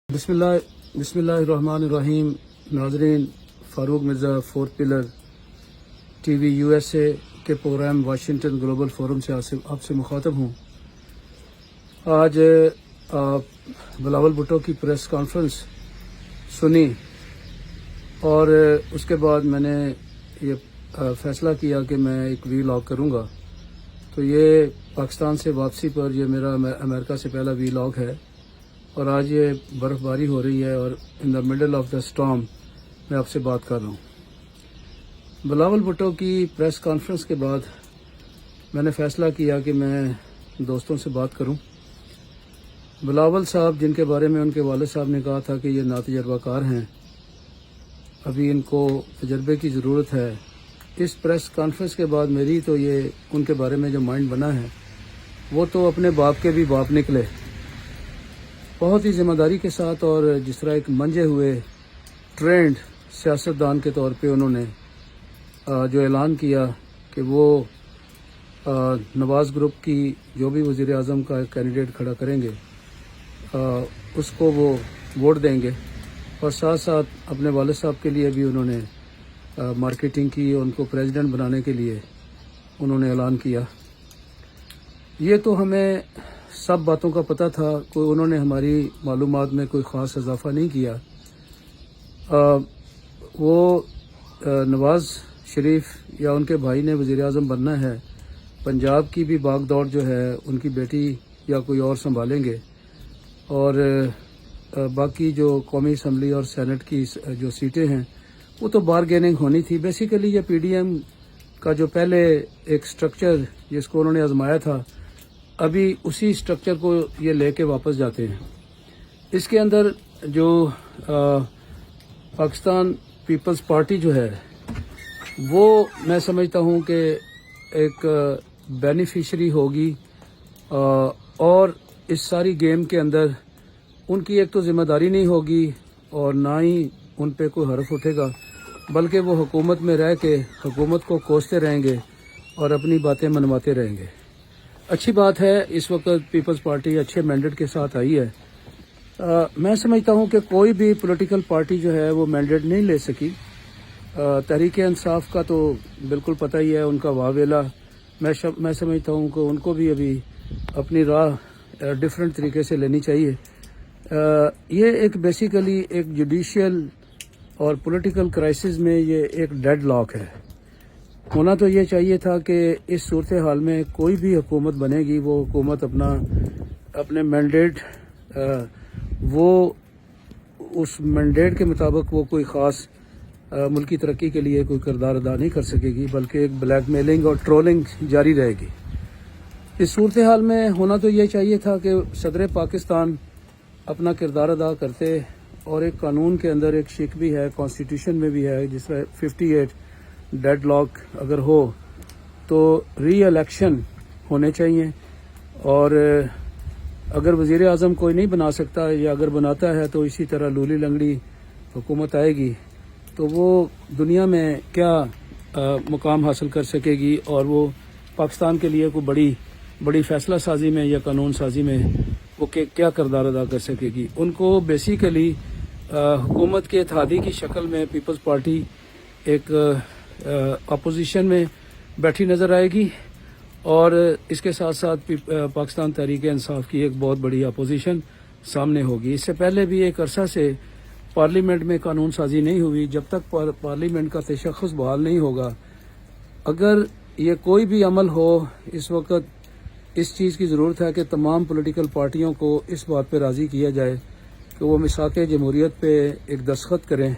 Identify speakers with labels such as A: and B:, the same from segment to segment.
A: बिस्मिल्लाहिर्रहमानिर्रहीम। नाजरीन, Farooq Mirza fourth pillar TV USA के प्रोग्राम वाशिंगटन ग्लोबल फोरम से आपसे मुखातब हूँ। आज बिलावल भुट्टो की प्रेस कॉन्फ्रेंस सुनी और उसके बाद मैंने ये फ़ैसला किया कि मैं एक वीलॉग करूँगा। तो ये पाकिस्तान से वापसी पर ये मेरा अमेरिका से पहला वीलॉग है और आज ये बर्फ़बारी हो रही है और in the middle of the storm मैं आपसे बात कर रहा हूँ। बिलावल भुट्टो की प्रेस कॉन्फ्रेंस के बाद मैंने फ़ैसला किया कि मैं दोस्तों से बात करूँ। बिलावल साहब, जिनके बारे में उनके वालिद साहब ने कहा था कि ये नातजर्बाकार हैं, अभी इनको तजर्बे की ज़रूरत है। इस प्रेस कॉन्फ्रेंस के बाद मेरी तो ये उनके बारे में जो माइंड बना है वो तो अपने बाप के भी बाप निकले। बहुत ही ज़िम्मेदारी के साथ और जिस तरह एक मंजे हुए ट्रेंड सियासतदान के तौर पे उन्होंने जो ऐलान किया कि वो नवाज़ ग्रुप की जो भी वज़ीर आज़म का कैंडिडेट खड़ा करेंगे उसको वो वोट देंगे और साथ साथ अपने वालिद साहब के लिए भी उन्होंने मार्केटिंग की, उनको प्रेसिडेंट बनाने के लिए उन्होंने ऐलान किया। ये तो हमें सब बातों का पता था, कोई उन्होंने हमारी मालूमात में कोई ख़ास इजाफा नहीं किया। वो नवाज़ शरीफ या उनके भाई ने वज़ीर आज़म बनना है, पंजाब की भी भाग दौड़ जो है उनकी बेटी या कोई और संभालेंगे और बाकी जो कौमी असम्बली और सेनेट की जो सीटें हैं वो तो बारगेनिंग होनी थी। बेसिकली ये PDM का जो पहले एक स्ट्रक्चर जिसको उन्होंने आजमाया था, अभी उसी स्ट्रक्चर को ये लेके वापस जाते हैं। इसके अंदर जो पाकिस्तान पीपल्स पार्टी जो है वो मैं समझता हूँ कि एक बेनिफिशरी होगी और इस सारी गेम के अंदर उनकी एक तो ज़िम्मेदारी नहीं होगी और ना ही उन पे कोई हर्फ उठेगा, बल्कि वो हुकूमत में रह के हुकूमत को कोसते रहेंगे और अपनी बातें मनवाते रहेंगे। अच्छी बात है, इस वक्त पीपल्स पार्टी अच्छे मैंडेट के साथ आई है। मैं समझता हूँ कि कोई भी पॉलिटिकल पार्टी जो है वो मैंडेट नहीं ले सकी। तहरीक इंसाफ का तो बिल्कुल पता ही है, उनका वावेला। मैं समझता हूँ कि उनको भी अभी अपनी राह डिफरेंट तरीके से लेनी चाहिए। ये एक बेसिकली एक जुडिशियल और पॉलिटिकल क्राइसिस में ये एक डेड लॉक है। होना तो ये चाहिए था कि इस सूरत हाल में कोई भी हुकूमत बनेगी वो हुकूमत अपने मैंडेट वो उस मैंडेट के मुताबिक वो कोई ख़ास मुल्की तरक्की के लिए कोई किरदार अदा नहीं कर सकेगी, बल्कि एक ब्लैकमेलिंग और ट्रोलिंग जारी रहेगी। इस सूरत हाल में होना तो ये चाहिए था कि सदर पाकिस्तान अपना किरदार अदा करते और एक कानून के अंदर एक शिक भी है, कॉन्स्टिट्यूशन में भी है, जिस तरह 58 डेड लॉक अगर हो तो री इलेक्शन होने चाहिए और अगर वज़ीर आज़म कोई नहीं बना सकता या अगर बनाता है तो इसी तरह लूली लंगड़ी हुकूमत आएगी तो वो दुनिया में क्या मुकाम हासिल कर सकेगी और वो पाकिस्तान के लिए कोई बड़ी फ़ैसला साजी में या कानून साजी में वो क्या किरदार अदा कर सकेगी। उनको बेसिकली हुकूमत के इत्तेहादी की शक्ल में पीपल्स पार्टी एक अपोजिशन में बैठी नज़र आएगी और इसके साथ साथ पाकिस्तान तहरीक इंसाफ की एक बहुत बड़ी अपोजिशन सामने होगी। इससे पहले भी एक अरसा से पार्लियामेंट में कानून साजी नहीं हुई। जब तक पार्लियामेंट का तशख़्ख़ुस बहाल नहीं होगा, अगर ये कोई भी अमल हो, इस वक्त इस चीज़ की ज़रूरत है कि तमाम पॉलिटिकल पार्टियों को इस बात पर राज़ी किया जाए कि वो मिसाक़ जमहूरियत पे एक दस्तखत करें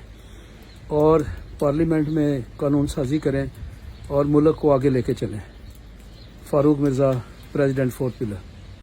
A: और पार्लियामेंट में कानून साजी करें और मुल्क को आगे लेके चलें। Farooq Mirza, president fourth pillar.